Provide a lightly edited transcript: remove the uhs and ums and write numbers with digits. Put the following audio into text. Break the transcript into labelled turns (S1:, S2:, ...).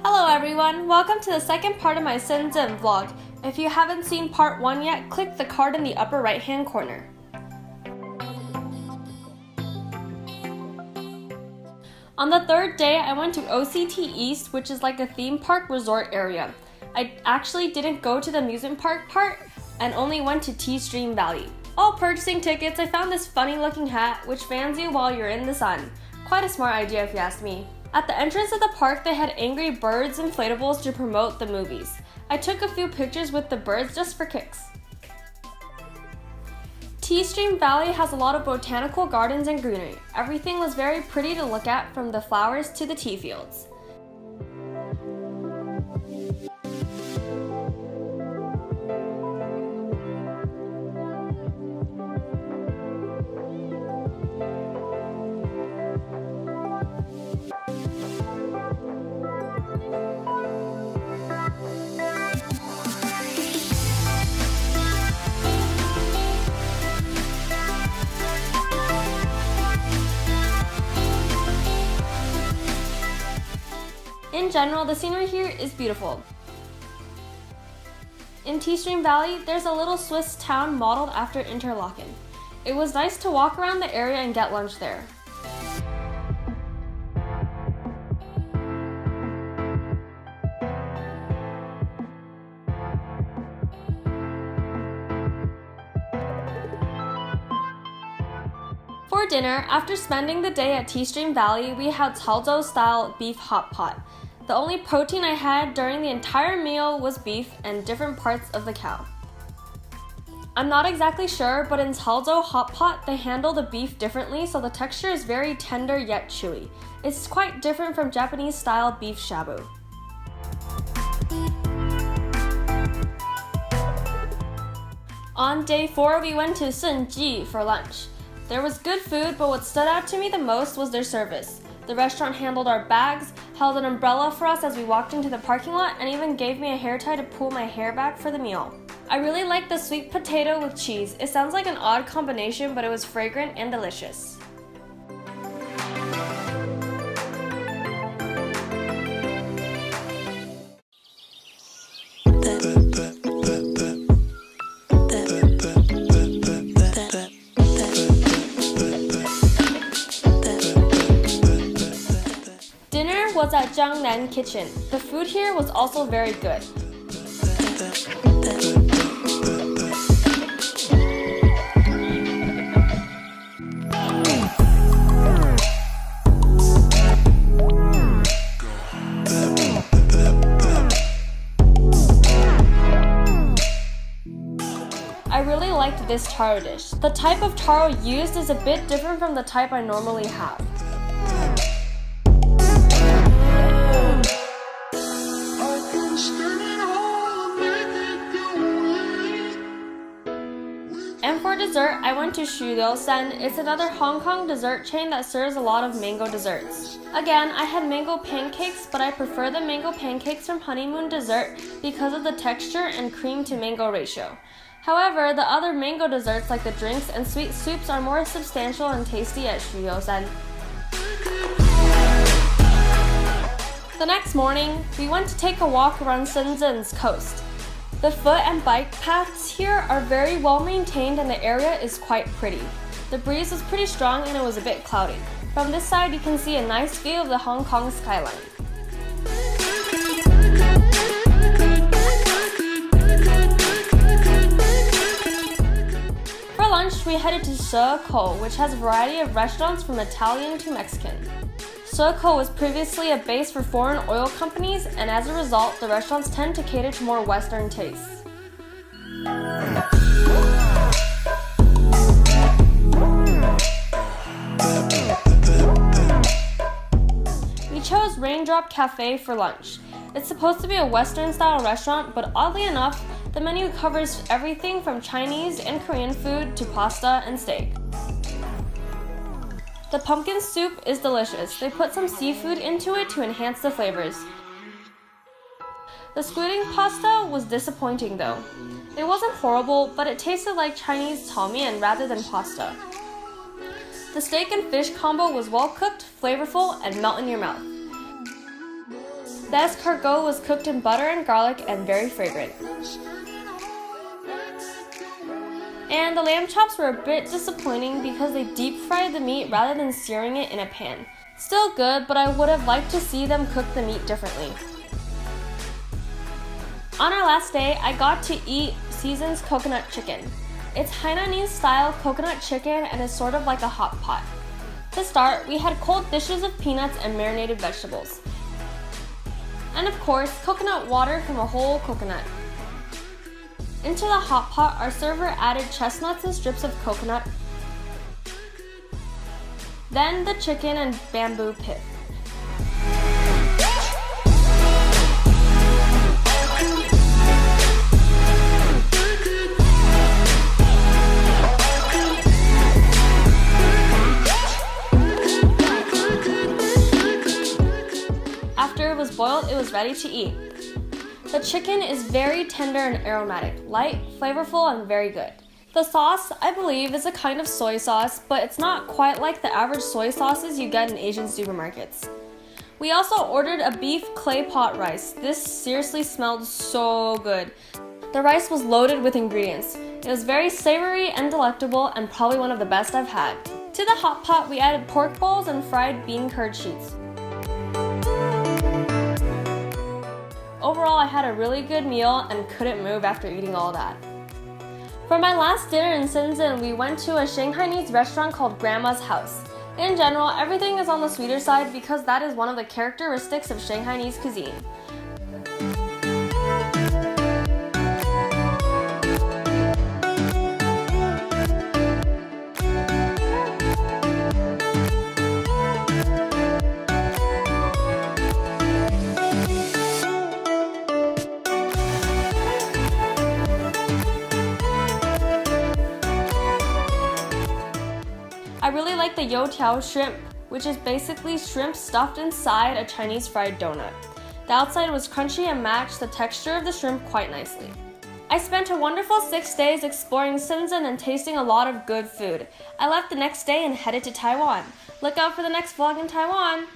S1: Hello everyone, welcome to the second part of my Shenzhen vlog. If you haven't seen part 1 yet, click the card in the upper right hand corner. On the third day, I went to OCT East, which is like a theme park resort area. I actually didn't go to the amusement park part and only went to T-Stream Valley. While purchasing tickets, I found this funny looking hat which fans you while you're in the sun. Quite a smart idea if you ask me. At the entrance of the park, they had Angry Birds inflatables to promote the movies. I took a few pictures with the birds just for kicks. T-Stream Valley has a lot of botanical gardens and greenery. Everything was very pretty to look at, from the flowers to the tea fields. In general, the scenery here is beautiful. In T-Stream Valley, there's a little Swiss town modeled after Interlaken. It was nice to walk around the area and get lunch there. For dinner, after spending the day at T-Stream Valley, we had Chaozhou style beef hot pot. The only protein I had during the entire meal was beef and different parts of the cow. I'm not exactly sure, but in Chaozhou hot pot, they handle the beef differently, so the texture is very tender yet chewy. It's quite different from Japanese style beef shabu. On day 4, we went to Shenzhen for lunch. There was good food, but what stood out to me the most was their service. The restaurant handled our bags, held an umbrella for us as we walked into the parking lot, and even gave me a hair tie to pull my hair back for the meal. I really liked the sweet potato with cheese. It sounds like an odd combination, but it was fragrant and delicious. Was at Jiangnan Kitchen. The food here was also very good. I really liked this taro dish. The type of taro used is a bit different from the type I normally have. And for dessert, I went to Shuyousen. It's another Hong Kong dessert chain that serves a lot of mango desserts. Again, I had mango pancakes, but I prefer the mango pancakes from Honeymoon Dessert because of the texture and cream to mango ratio. However, the other mango desserts like the drinks and sweet soups are more substantial and tasty at Shuyousen. The next morning, we went to take a walk around Shenzhen's coast. The foot and bike paths here are very well maintained and the area is quite pretty. The breeze was pretty strong and it was a bit cloudy. From this side you can see a nice view of the Hong Kong skyline. For lunch we headed to Shekou, which has a variety of restaurants from Italian to Mexican. Shekou was previously a base for foreign oil companies, and as a result, the restaurants tend to cater to more Western tastes. We chose Raindrop Cafe for lunch. It's supposed to be a Western-style restaurant, but oddly enough, the menu covers everything from Chinese and Korean food to pasta and steak. The pumpkin soup is delicious. They put some seafood into it to enhance the flavors. The squid ink pasta was disappointing though. It wasn't horrible, but it tasted like Chinese tom yum rather than pasta. The steak and fish combo was well cooked, flavorful, and melt in your mouth. The escargot was cooked in butter and garlic and very fragrant. And the lamb chops were a bit disappointing because they deep fried the meat rather than searing it in a pan. Still good, but I would have liked to see them cook the meat differently. On our last day, I got to eat Season's coconut chicken. It's Hainanese style coconut chicken and is sort of like a hot pot. To start, we had cold dishes of peanuts and marinated vegetables. And of course, coconut water from a whole coconut. Into the hot pot, our server added chestnuts and strips of coconut, then the chicken and bamboo pith. After it was boiled, it was ready to eat. The chicken is very tender and aromatic, light, flavorful, and very good. The sauce, I believe, is a kind of soy sauce, but it's not quite like the average soy sauces you get in Asian supermarkets. We also ordered a beef clay pot rice. This seriously smelled so good. The rice was loaded with ingredients. It was very savory and delectable and probably one of the best I've had. To the hot pot, we added pork balls and fried bean curd sheets. Overall, I had a really good meal and couldn't move after eating all that. For my last dinner in Shenzhen, we went to a Shanghainese restaurant called Grandma's House. In general, everything is on the sweeter side because that is one of the characteristics of Shanghainese cuisine. I really like the youtiao shrimp, which is basically shrimp stuffed inside a Chinese fried donut. The outside was crunchy and matched the texture of the shrimp quite nicely. I spent a wonderful 6 days exploring Shenzhen and tasting a lot of good food. I left the next day and headed to Taiwan. Look out for the next vlog in Taiwan!